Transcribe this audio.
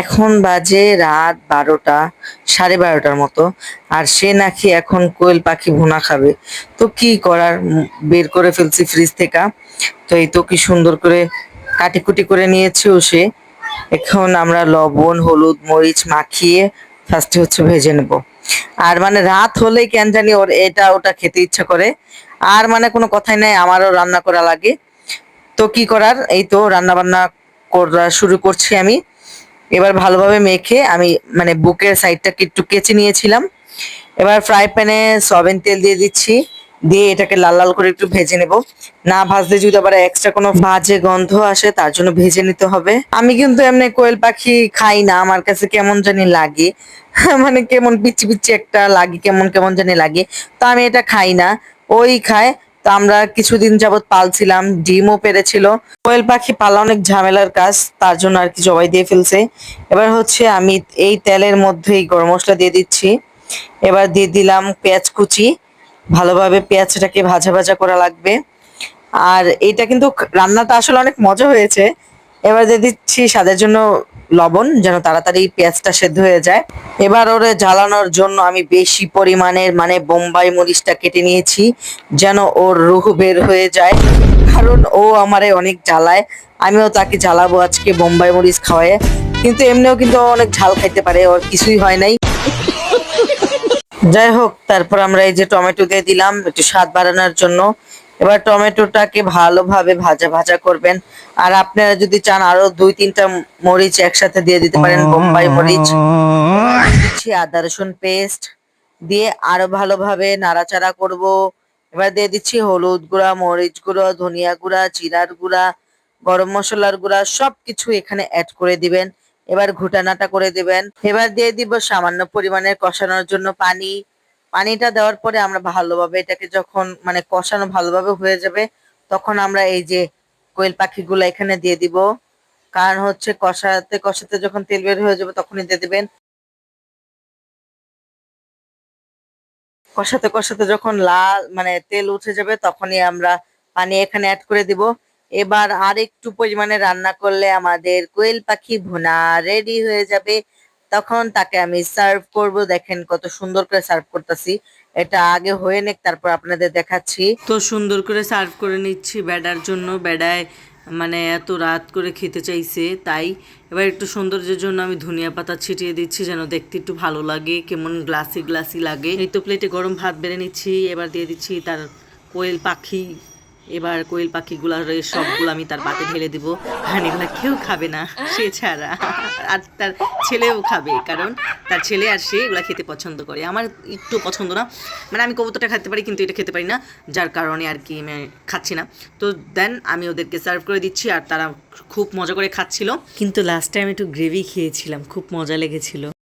এখন বাজে রাত 12টা, 12:30টার মতো। আর সে নাকি এখন কোয়েল পাখি ভুনা খাবে। তো কি করার, বের করে ফেলছি ফ্রিজ থেকে। তো এই তো কি সুন্দর করে কাটিকুটি করে নিয়েছেও সে। এখন আমরা লবণ হলুদ মরিচ মাখিয়ে ফার্স্টে হচ্ছে ভেজে নেব। আর মানে রাত হলেই কেন জানি ওর এটা ওটা খেতে ইচ্ছা করে। আর মানে কোনো কথাই নাই, আমারও রান্না করা লাগে। তো কি করার, এই তো রান্না বান্না করা শুরু করছি আমি। এবার ভালোভাবে মেখে আমি মানে বুকের সাইডটাকে একটু কেচে নিয়েছিলাম। এবার ফ্রাই প্যানে সয়াবিন তেল দিয়ে দিচ্ছি, দিয়ে এটাকে লাল লাল করে একটু ভেজে নেব। না ভাজলে যদি আবার এক্সট্রা কোনো বাজে গন্ধ আসে, তার জন্য ভেজে নিতে হবে। আমি কিন্তু এমনি কোয়েল পাখি খাই না, আমার কাছে কেমন জানি লাগে। মানে কেমন পিচ্ছি পিচ্ছি একটা লাগে, কেমন কেমন জানি লাগে। তো আমি এটা খাই না, ওই খায়। তো আমরা কিছুদিন যাবত পালছিলাম, ডিমও পেড়েছিল। কোয়েল পাখি পালা অনেক ঝামেলার কাজ, তার জন্য আর কি জবাই দিয়ে ফেলছে। এবার হচ্ছে আমি এই তেলের মধ্যেই গরম মশলা দিয়ে দিচ্ছি। এবার দিয়ে দিলাম পেঁয়াজ কুচি। ভালোভাবে পেঁয়াজটাকে ভাজা ভাজা করা লাগবে। আর এটা কিন্তু রান্নাটা আসলে অনেক মজা হয়েছে। এবার দিয়ে দিচ্ছি স্বাদের জন্য লবণ, যেন তাড়াতাড়ি পেঁয়াজটা সেদ্ধ হয়ে যায়। এবার ওরে জ্বালানোর জন্য আমি বেশি পরিমাণের মানে বোম্বাই মরিচটা কেটে নিয়েছি, যেন ওর রুহ বের হয়ে যায়। কারণ ও আমারে অনেক জ্বালায়, আমিও তাকে জ্বালাবো আজকে বোম্বাই মরিচ খাওয়ায়। কিন্তু এমনিও কিন্তু ও অনেক ঝাল খাইতে পারে, ওর কিছুই হয় নাই। যাই হোক, তারপর আমরা এই যে টমেটো দিয়ে দিলাম একটু স্বাদ বাড়ানোর জন্য। এবার টমেটোটাকে ভালোভাবে ভাজা ভাজা করবেন। আর আপনারা যদি চান আরো 2-3টা মরিচ একসাথে দিয়ে দিতে পারেন, বোম্বাই মরিচ। দিচ্ছি আদা রসুন পেস্ট, দিয়ে আরো ভালোভাবে নাড়াচাড়া করব। এবার দিয়ে দিচ্ছি হলুদ গুঁড়া মরিচ গুঁড়ো ধনিয়া গুঁড়া জিরার গুঁড়া গরম মশলার গুঁড়া, সবকিছু এখানে অ্যাড করে দিবেন। এবার ঘুটানাটা করে দিবেন। এবার দিয়ে দিব সামান্য পরিমাণের কষানোর জন্য পানি। পানিটা দেওয়ার পরে আমরা ভালোভাবে এটাকে যখন মানে কষানো ভালোভাবে হয়ে যাবে, তখন আমরা এই যে কোয়েল পাখিগুলো এখানে দিয়ে দিব। কারণ হচ্ছে কষাতে কষাতে যখন তেল বের হয়ে যাবে তখনই দিয়ে দিবেন। কষাতে কষাতে যখন লাল মানে তেল উঠে যাবে, তখনই আমরা পানি এখানে অ্যাড করে দিব। এবার আর একটু পরিমাণে রান্না করলে আমাদের কোয়েল পাখি ভুনা রেডি হয়ে যাবে। তখন তাকে আমি সার্ভ করব। দেখেন কত সুন্দর করে সার্ভ করতেছি। এটা আগে হয়ে নেক, তারপর আপনাদের দেখাচ্ছি। তো সুন্দর করে সার্ভ করে নিচ্ছি বেডার জন্য। বেডায় মানে এত রাত করে খেতে চাইছে, তাই এবার একটু সৌন্দর্যের জন্য আমি ধনিয়া পাতা ছিটিয়ে দিচ্ছি, যেন দেখতে একটু ভালো লাগে, কেমন গ্লাসি গ্লাসি লাগে। এই তো প্লেটে গরম ভাত বেড়ে নিচ্ছি। এবার দিয়ে দিচ্ছি তার কোয়েল পাখি। এবার কোয়েল পাখিগুলার সবগুলো আমি তার পাতে ঢেলে দিব। কারণ এগুলা কেউ খাবে না সে ছাড়া। আর তার ছেলেও খাবে, কারণ তার ছেলে আর সে এগুলা খেতে পছন্দ করে। আমার একটু পছন্দ না, মানে আমি কবুতরটা খেতে পারি কিন্তু এটা খেতে পারি না, যার কারণে আর কি আমি খাচ্ছি না। তো দেন আমি ওদেরকে সার্ভ করে দিচ্ছি, আর তারা খুব মজা করে খাচ্ছিল। কিন্তু লাস্ট টাইম একটু গ্রেভি খেয়েছিলাম, খুব মজা লেগেছিল।